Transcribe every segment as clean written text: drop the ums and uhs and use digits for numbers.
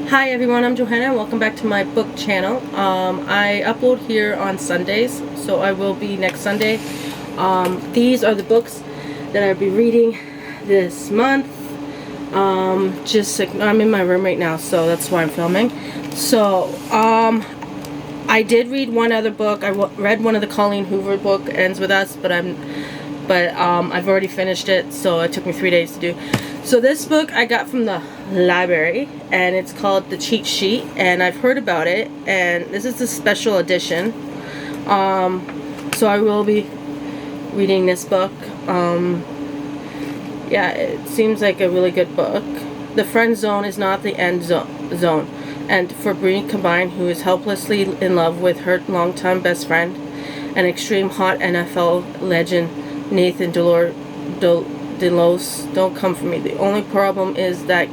Hi everyone, I'm Johanna and welcome back to my book channel. I upload here on Sundays, so I will be next Sunday. These are the books that I'll be reading this month. I'm in my room right now, so that's why I'm filming. So, I did read one other book. I read one of the Colleen Hoover book, Ends With Us, but I've already finished it, so it took me 3 days to do. So this book I got from the library, and it's called The Cheat Sheet, and I've heard about it, and this is the special edition. So I will be reading this book. Yeah, it seems like a really good book. The friend zone is not the end zone. And for Bree combined, who is helplessly in love with her longtime best friend, an extreme hot NFL legend, Nathan Delos, don't come for me. The only problem is that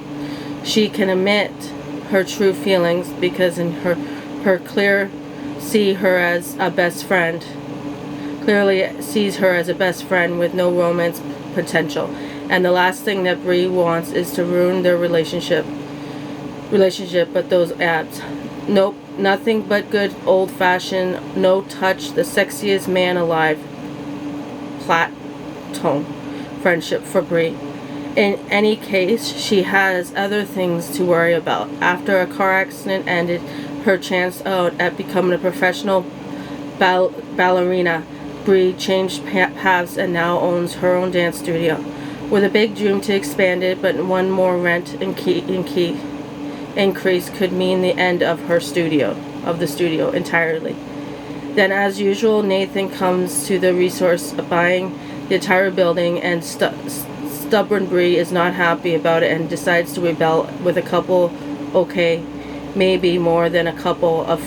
she can admit her true feelings because in her clearly sees her as a best friend with no romance potential. And the last thing that Bree wants is to ruin their relationship, but those abs. Nope, nothing but good old-fashioned, no touch, the sexiest man alive. Platon friendship for Bree. In any case, she has other things to worry about. After a car accident ended her chance out at becoming a professional ballerina, Bree changed paths and now owns her own dance studio, with a big dream to expand it, but one more rent increase could mean the end of the studio entirely. Then, as usual, Nathan comes to the resource of buying the entire building, and stubborn Bree is not happy about it and decides to rebel with a couple, maybe more than a couple of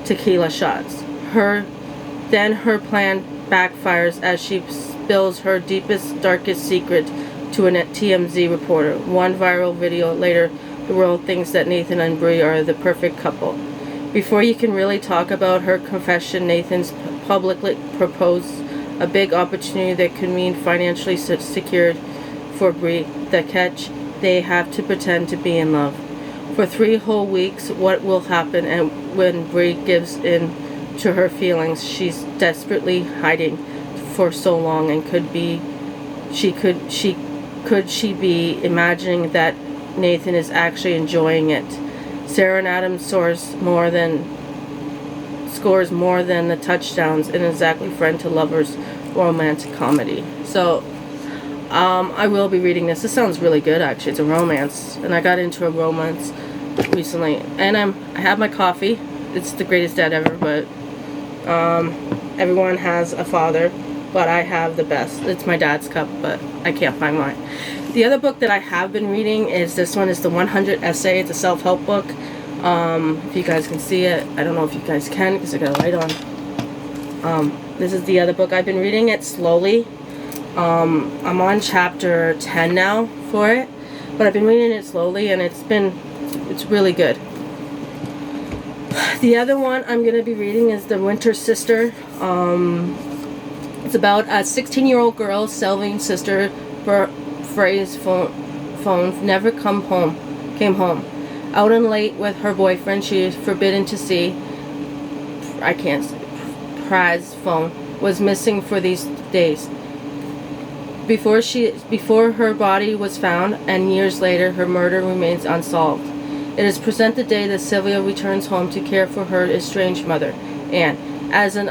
tequila shots. Then her plan backfires as she spills her deepest, darkest secret to a TMZ reporter. One viral video later, the world thinks that Nathan and Bree are the perfect couple. Before you can really talk about her confession, Nathan's publicly proposed a big opportunity that could mean financially secured for Bree. The catch, they have to pretend to be in love. For 3 whole weeks, what will happen and when Bree gives in to her feelings she's desperately hiding for so long, and could she be imagining that Nathan is actually enjoying it? Sarah and Adam scores more than the touchdowns in Exactly Friend to Lovers romantic comedy. So I will be reading this. This sounds really good, actually. It's a romance, and I got into a romance recently, and I have my coffee. It's the greatest dad ever, but everyone has a father, but I have the best. It's my dad's cup, but I can't find mine. The other book that I have been reading is this one. Is the 100 Essay. It's a self-help book. If you guys can see it, I don't know if you guys can because I got a light on. This is the other book. I've been reading it slowly. I'm on chapter 10 now for it, but I've been reading it slowly, and it's really good. The other one I'm going to be reading is The Winter Sister. It's about a 16-year-old girl, Sylvia's sister, Frey's phone never came home. Out and late with her boyfriend, she is forbidden to see. Prize phone was missing for these days. Before her body was found, and years later, her murder remains unsolved. It is present day that Sylvia returns home to care for her estranged mother, Anne, as an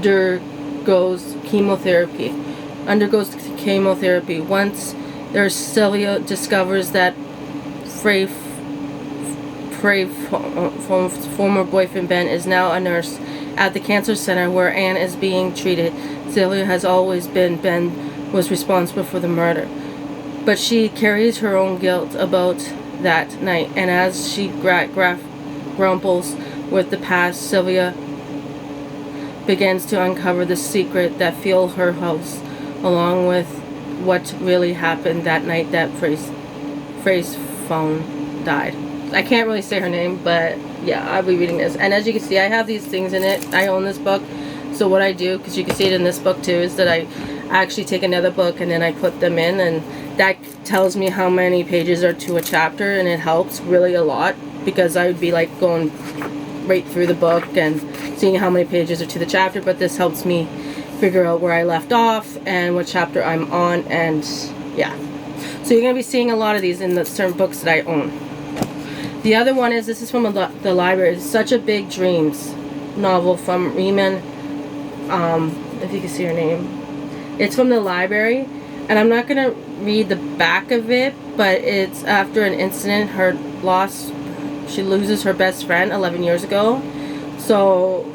undergoes chemotherapy. Once there, Sylvia discovers that Frey's former boyfriend Ben is now a nurse at the cancer center where Anne is being treated. Sylvia has always been Ben was responsible for the murder, but she carries her own guilt about that night, and as she grapples with the past, Sylvia begins to uncover the secret that filled her house, along with what really happened that night that Frey's phone died. I can't really say her name, but yeah, I'll be reading this. And as you can see, I have these things in it. I own this book. So what I do, because you can see it in this book too, is that I actually take another book and then I put them in, and that tells me how many pages are to a chapter, and it helps really a lot, because I would be like going right through the book and seeing how many pages are to the chapter, but this helps me figure out where I left off and what chapter I'm on, and yeah. So you're going to be seeing a lot of these in the certain books that I own. The other one is, this is from the library. It's Such a Big Dreams novel from Riemann. If you can see her name. It's from the library, and I'm not going to read the back of it, but it's after an incident, she loses her best friend 11 years ago. So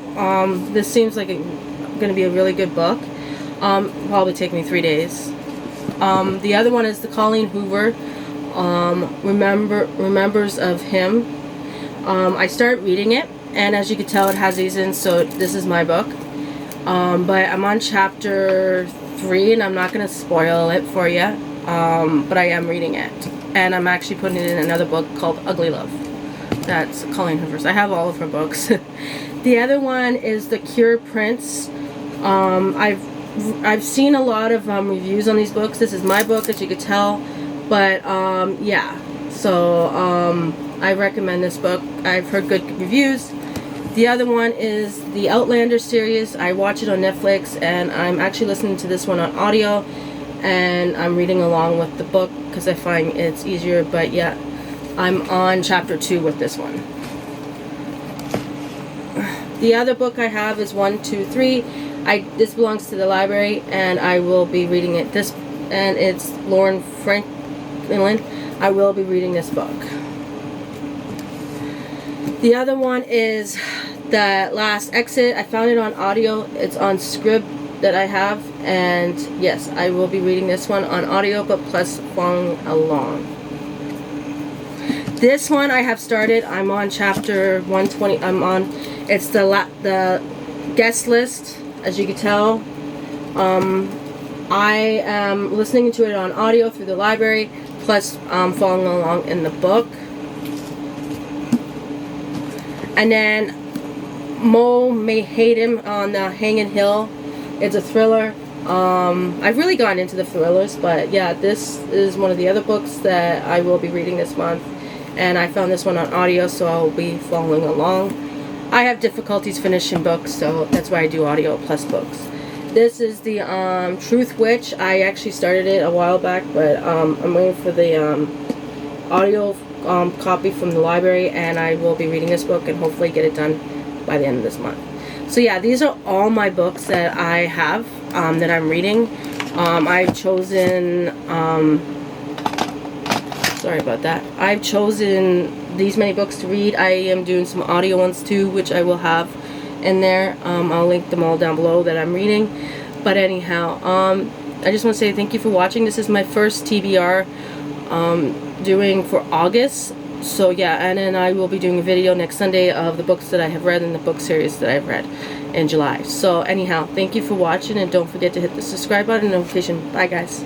this seems like going to be a really good book. Probably take me 3 days. The other one is the Colleen Hoover, Remembers of Him. I started reading it, and as you can tell, it has these in, so this is my book. But I'm on chapter 3, and I'm not going to spoil it for you, but I am reading it. And I'm actually putting it in another book called Ugly Love. That's Colleen Hoover's. I have all of her books. The other one is The Cure Prince. I've seen a lot of reviews on these books. This is my book, as you could tell. But yeah, so I recommend this book. I've heard good reviews. The other one is the Outlander series. I watch it on Netflix, and I'm actually listening to this one on audio, and I'm reading along with the book because I find it's easier. But yeah, I'm on chapter 2 with this one. The other book I have is 1, 2, 3. This belongs to the library, and I will be reading it. And it's Lauren Franklin. I will be reading this book. The other one is The Last Exit. I found it on audio. It's on Scrib that I have, and yes, I will be reading this one on audio, but plus following along. This one I have started. I'm on chapter 120. It's the guest list, as you can tell. I am listening to it on audio through the library, plus following along in the book. And then Mo May Hate Him on the Hanging Hill. It's a thriller. I've really gotten into the thrillers, but yeah, this is one of the other books that I will be reading this month. And I found this one on audio, so I'll be following along. I have difficulties finishing books, so that's why I do audio plus books. This is the Truth Witch. I actually started it a while back, but I'm waiting for the audio copy from the library, and I will be reading this book and hopefully get it done by the end of this month. So yeah, these are all my books that I have that I'm reading. I've chosen sorry about that. I've chosen these many books to read. I am doing some audio ones too, which I will have in there. I'll link them all down below that I'm reading. But anyhow, I just want to say thank you for watching. This is my first TBR doing for August. So yeah, and then I will be doing a video next Sunday of the books that I have read in the book series that I've read in July. So anyhow, thank you for watching, and don't forget to hit the subscribe button and notification. Bye guys.